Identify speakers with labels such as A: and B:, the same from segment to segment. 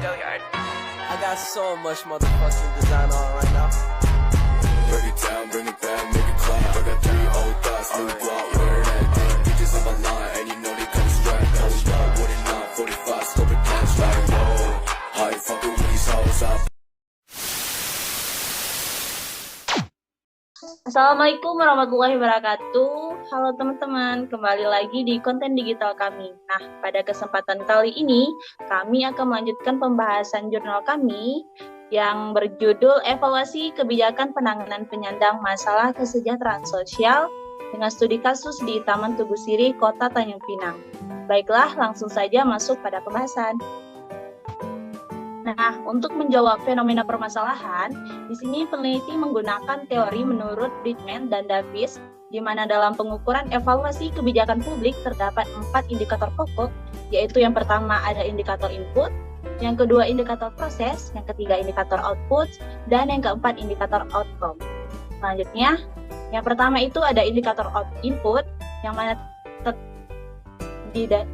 A: I got so much motherfucking design on right now.
B: Break it down, bring it back, make it clap. I got 3 old thoughts, new block, where that thing. Bitches on my line, and you know they come strapped. Hold up, what it not, 45, scope it down, like, whoa. How you fucking with these hoes up?
C: Assalamualaikum warahmatullahi wabarakatuh. Halo teman-teman, kembali lagi di konten digital kami. Nah, pada kesempatan kali ini, kami akan melanjutkan pembahasan jurnal kami yang berjudul Evaluasi Kebijakan Penanganan Penyandang Masalah Kesejahteraan Sosial dengan studi kasus di Taman Tugu Sirih, Kota Tanjung Pinang. Baiklah, langsung saja masuk pada pembahasan. Nah, untuk menjawab fenomena permasalahan, di sini peneliti menggunakan teori menurut Bridgman dan Davis, di mana dalam pengukuran evaluasi kebijakan publik terdapat 4 indikator pokok, yaitu yang pertama ada indikator input, yang kedua indikator proses, yang ketiga indikator output, dan yang keempat indikator outcome. Selanjutnya, yang pertama itu ada indikator input, yang mana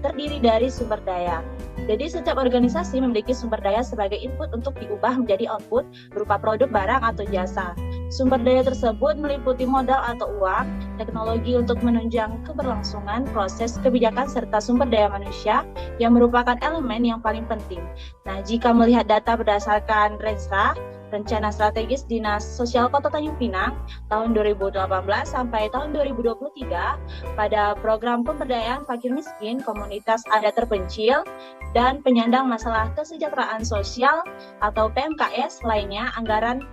C: terdiri dari sumber daya. Jadi setiap organisasi memiliki sumber daya sebagai input untuk diubah menjadi output berupa produk, barang, atau jasa. Sumber daya tersebut meliputi modal atau uang, teknologi untuk menunjang keberlangsungan proses kebijakan, serta sumber daya manusia yang merupakan elemen yang paling penting. Nah, jika melihat data berdasarkan RENSRA, Rencana Strategis Dinas Sosial Kota Tanjung Pinang tahun 2018 sampai tahun 2023 pada program pemberdayaan fakir miskin, komunitas adat terpencil, dan penyandang masalah kesejahteraan sosial atau PMKS lainnya, anggaran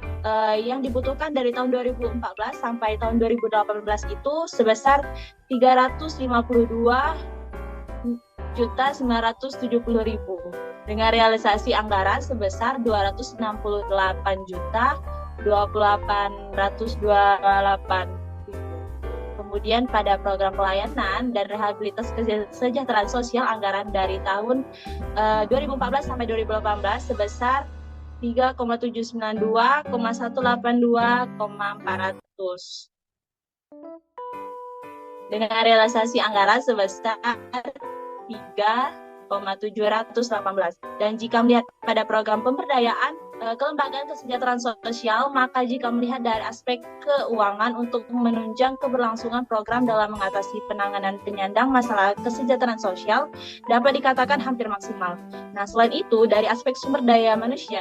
C: yang dibutuhkan dari tahun 2014 sampai tahun 2018 itu sebesar 352.970.000 dengan realisasi anggaran sebesar 268.28.028. Kemudian pada program pelayanan dan rehabilitas kesejahteraan sosial anggaran dari tahun 2014 sampai 2018 sebesar 3,792,182,400 dengan realisasi anggaran sebesar 3,718. Dan jika melihat pada program pemberdayaan kelembagaan kesejahteraan sosial, maka jika melihat dari aspek keuangan untuk menunjang keberlangsungan program dalam mengatasi penanganan penyandang masalah kesejahteraan sosial dapat dikatakan hampir maksimal. Nah, selain itu dari aspek sumber daya manusia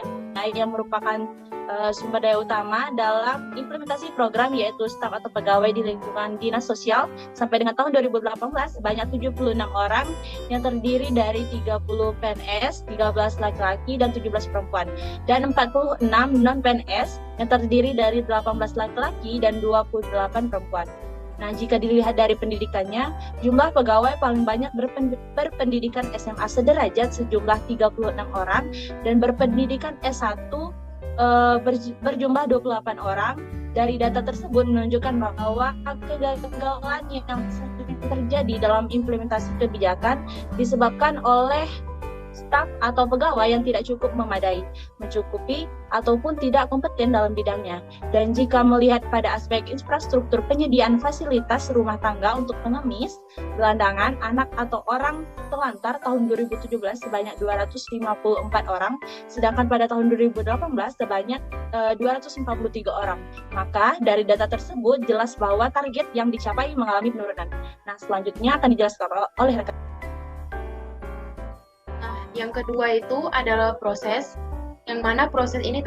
C: yang merupakan sumber daya utama dalam implementasi program, yaitu staf atau pegawai di lingkungan dinas sosial sampai dengan tahun 2018 sebanyak 76 orang yang terdiri dari 30 PNS, 13 laki-laki dan 17 perempuan, dan 46 non-PNS yang terdiri dari 18 laki-laki dan 28 perempuan. Nah, jika dilihat dari pendidikannya, jumlah pegawai paling banyak berpendidikan SMA sederajat sejumlah 36 orang dan berpendidikan S1 berjumlah 28 orang. Dari data tersebut menunjukkan bahwa kegagalan yang sering terjadi dalam implementasi kebijakan disebabkan oleh staf atau pegawai yang tidak cukup memadai, mencukupi, ataupun tidak kompeten dalam bidangnya. Dan jika melihat pada aspek infrastruktur penyediaan fasilitas rumah tangga untuk pengemis, gelandangan, anak atau orang telantar tahun 2017 sebanyak 254 orang, sedangkan pada tahun 2018 sebanyak 243 orang. Maka dari data tersebut jelas bahwa target yang dicapai mengalami penurunan. Nah, selanjutnya akan dijelaskan oleh rekan.
D: Yang kedua itu adalah proses, yang mana proses ini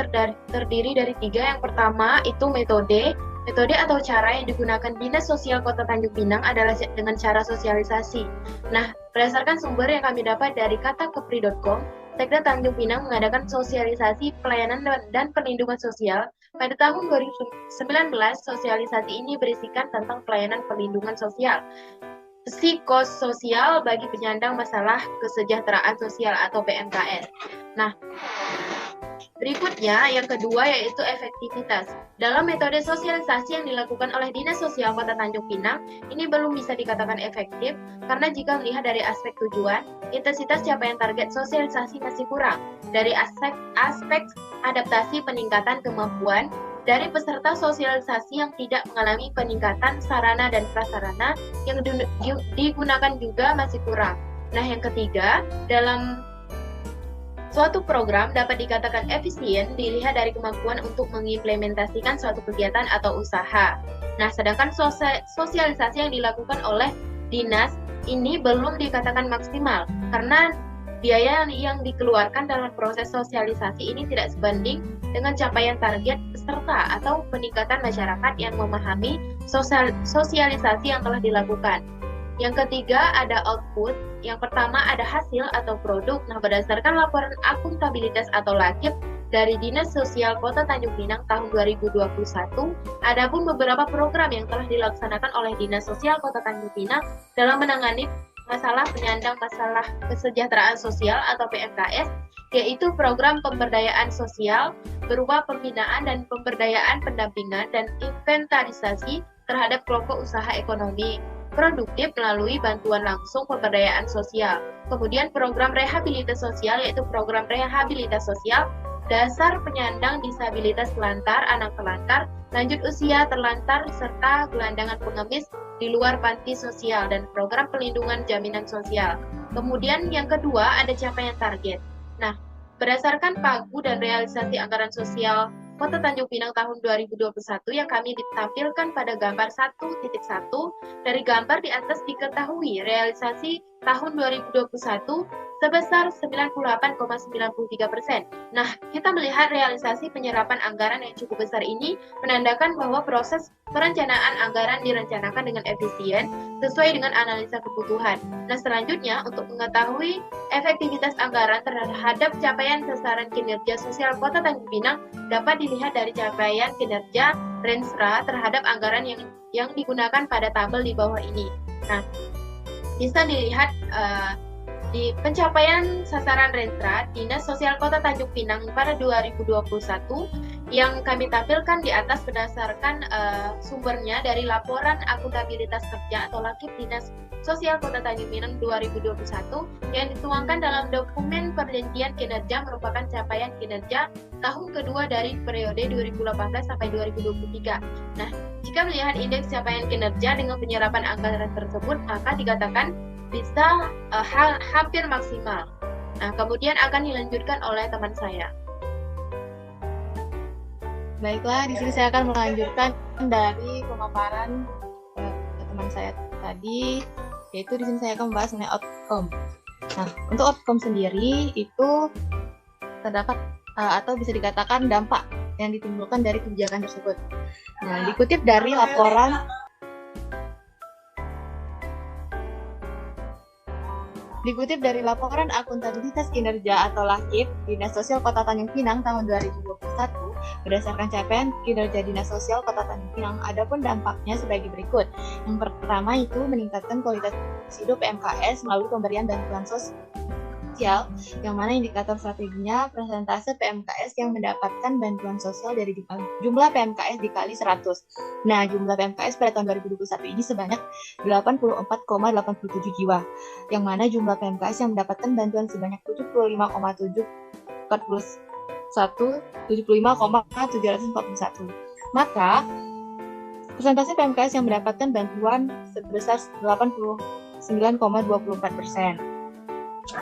D: terdiri dari 3. Yang pertama itu metode atau cara yang digunakan Dinas Sosial Kota Tanjung Pinang adalah dengan cara sosialisasi. Nah, berdasarkan sumber yang kami dapat dari katakepri.com, Sekda Tanjung Pinang mengadakan sosialisasi pelayanan dan perlindungan sosial. Pada tahun 2019, sosialisasi ini berisikan tentang pelayanan perlindungan sosial psikososial bagi penyandang masalah kesejahteraan sosial atau PMKS. Nah, berikutnya yang kedua yaitu efektivitas. Dalam metode sosialisasi yang dilakukan oleh Dinas Sosial Kota Tanjung Pinang, ini belum bisa dikatakan efektif karena jika melihat dari aspek tujuan, intensitas capaian target sosialisasi masih kurang. Dari aspek adaptasi peningkatan kemampuan dari peserta sosialisasi yang tidak mengalami peningkatan sarana dan prasarana yang digunakan juga masih kurang. Nah, yang ketiga, dalam Suatu program dapat dikatakan efisien dilihat dari kemampuan untuk mengimplementasikan suatu kegiatan atau usaha. Nah, sedangkan sosialisasi yang dilakukan oleh dinas ini belum dikatakan maksimal karena biaya yang dikeluarkan dalam proses sosialisasi ini tidak sebanding dengan capaian target peserta atau peningkatan masyarakat yang memahami sosialisasi yang telah dilakukan. Yang ketiga ada output. Yang pertama ada hasil atau produk. Nah, berdasarkan laporan akuntabilitas atau LAKIP dari Dinas Sosial Kota Tanjung Pinang tahun 2021, ada pun beberapa program yang telah dilaksanakan oleh Dinas Sosial Kota Tanjung Pinang dalam menangani masalah penyandang masalah kesejahteraan sosial atau PMKS, yaitu program pemberdayaan sosial berupa pembinaan dan pemberdayaan pendampingan dan inventarisasi terhadap kelompok usaha ekonomi produktif melalui bantuan langsung pemberdayaan sosial. Kemudian program rehabilitas sosial yaitu program rehabilitas sosial dasar penyandang disabilitas telantar, anak telantar, lanjut usia terlantar, serta gelandangan pengemis di luar panti sosial dan program pelindungan jaminan sosial. Kemudian yang kedua ada capaian target. Nah, berdasarkan pagu dan realisasi anggaran sosial Kota Tanjung Pinang tahun 2021 yang kami ditampilkan pada gambar 1.1, dari gambar di atas diketahui realisasi tahun 2021 sebesar 98,93%. Nah, kita melihat realisasi penyerapan anggaran yang cukup besar ini menandakan bahwa proses perencanaan anggaran direncanakan dengan efisien sesuai dengan analisa kebutuhan. Nah, selanjutnya untuk mengetahui efektivitas anggaran terhadap capaian sasaran kinerja sosial Kota Tanjung Pinang dapat dilihat dari capaian kinerja Renstra terhadap anggaran yang digunakan pada tabel di bawah ini. Nah, bisa dilihat di pencapaian sasaran Renstra Dinas Sosial Kota Tanjung Pinang pada 2021 yang kami tampilkan di atas berdasarkan sumbernya dari laporan akuntabilitas kerja atau LAKIP Dinas Sosial Kota Tanjung Pinang 2021 yang dituangkan dalam dokumen perjanjian kinerja merupakan capaian kinerja tahun kedua dari periode 2018 sampai 2023. Nah, jika melihat indeks capaian kinerja dengan penyerapan anggaran tersebut, maka dikatakan bisa hampir maksimal. Nah, kemudian akan dilanjutkan oleh teman saya.
E: Baiklah, di sini saya akan melanjutkan dari pemaparan teman saya tadi, yaitu di sini saya akan membahas mengenai outcome. Nah, untuk outcome sendiri itu terdapat atau bisa dikatakan dampak yang ditimbulkan dari kebijakan tersebut. Nah, dikutip dari laporan akuntabilitas kinerja atau LAKIP Dinas Sosial Kota Tanjung Pinang tahun 2021, berdasarkan capaian kinerja Dinas Sosial Kota Tanjung Pinang, adapun dampaknya sebagai berikut. Yang pertama itu meningkatkan kualitas hidup PMKS melalui pemberian bantuan sosial, yang mana indikator strateginya persentase PMKS yang mendapatkan bantuan sosial dari jumlah PMKS dikali 100. Nah, jumlah PMKS pada tahun 2021 ini sebanyak 84,87 jiwa, yang mana jumlah PMKS yang mendapatkan bantuan sebanyak 75,741. Maka, persentase PMKS yang mendapatkan bantuan sebesar 89,24%.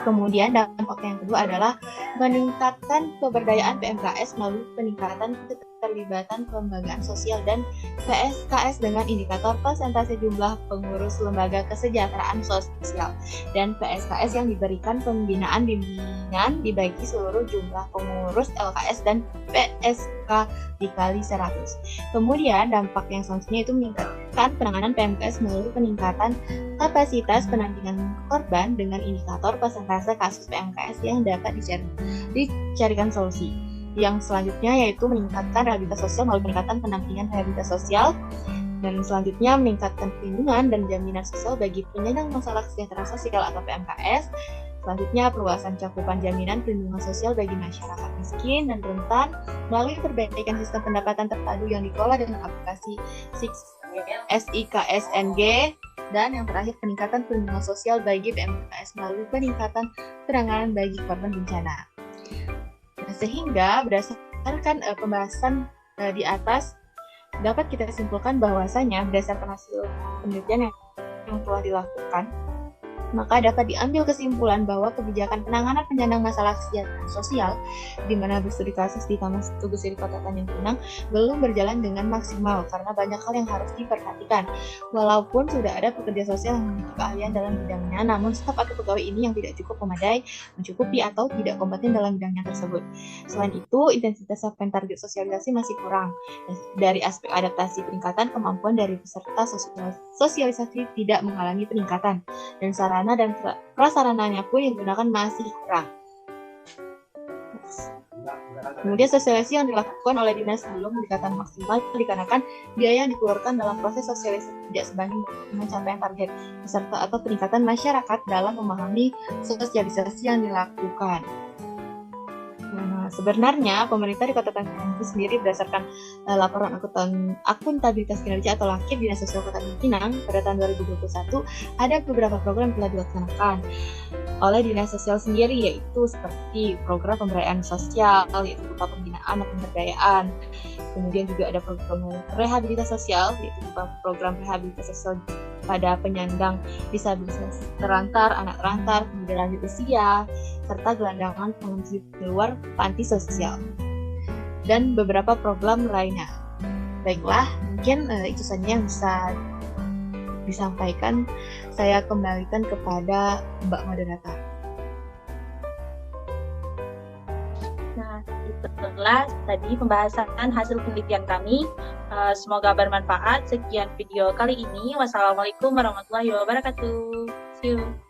E: Kemudian dampak yang kedua adalah meningkatkan pemberdayaan PMKS melalui peningkatan keterlibatan kelembagaan sosial dan PSKS dengan indikator persentase jumlah pengurus lembaga kesejahteraan sosial dan PSKS yang diberikan pembinaan bimbingan dibagi seluruh jumlah pengurus LKS dan PSK dikali 100. Kemudian dampak yang selanjutnya itu meningkatkan penanganan PMKS melalui peningkatan kapasitas pendampingan korban dengan indikator persentase kasus PMKS yang dapat dicarikan solusi. Yang selanjutnya yaitu meningkatkan rehabilitas sosial melalui peningkatan pendampingan rehabilitas sosial, dan selanjutnya meningkatkan perlindungan dan jaminan sosial bagi penyandang masalah kesejahteraan sosial atau PMKS. Selanjutnya perluasan cakupan jaminan perlindungan sosial bagi masyarakat miskin dan rentan melalui perbaikan sistem pendapatan terpadu yang dikelola dengan aplikasi SIKSNG. Dan yang terakhir peningkatan perlindungan sosial bagi PMKS melalui peningkatan penanganan bagi korban bencana. Nah, sehingga berdasarkan pembahasan di atas dapat kita simpulkan bahwasanya berdasarkan hasil penelitian yang telah dilakukan, Maka dapat diambil kesimpulan bahwa kebijakan penanganan penyandang masalah kesejahteraan sosial di mana berstudi kasus di Taman Tugu Siri Kota Tanjung Pinang belum berjalan dengan maksimal karena banyak hal yang harus diperhatikan. Walaupun sudah ada pekerja sosial yang memiliki keahlian dalam bidangnya, namun staf atau pegawai ini yang tidak cukup memadai, mencukupi atau tidak kompeten dalam bidangnya tersebut. Selain itu, intensitas capaian target sosialisasi masih kurang. Dari aspek adaptasi peningkatan, kemampuan dari peserta sosialisasi tidak mengalami peningkatan, dan sarana dan prasarananya pun yang digunakan masih kurang. Kemudian sosialisasi yang dilakukan oleh dinas belum dikatakan maksimal dikarenakan biaya yang dikeluarkan dalam proses sosialisasi tidak sebanding dengan capaian target peserta atau peningkatan masyarakat dalam memahami sosialisasi yang dilakukan. Sebenarnya pemerintah di Kota Tanjung Pinang sendiri berdasarkan laporan akuntabilitas kinerja atau LAKIP Dinas Sosial Kota Tanjung Pinang pada tahun 2021 ada beberapa program yang telah dilaksanakan oleh Dinas Sosial sendiri, yaitu seperti program pemberdayaan sosial, yaitu berupa pembinaan dan pemberdayaan. Kemudian juga ada program rehabilitasi sosial, yaitu berupa program rehabilitasi sosial pada penyandang disabilitas terlantar, anak terlantar, kemudian lanjut usia, serta gelandangan pengungsi di luar panti sosial, dan beberapa program lainnya. Baiklah, mungkin itu saja yang bisa disampaikan. Saya kembalikan kepada Mbak Moderator.
C: Nah, itulah tadi pembahasan hasil penelitian kami. Semoga bermanfaat. Sekian video kali ini. Wassalamualaikum warahmatullahi wabarakatuh. See you.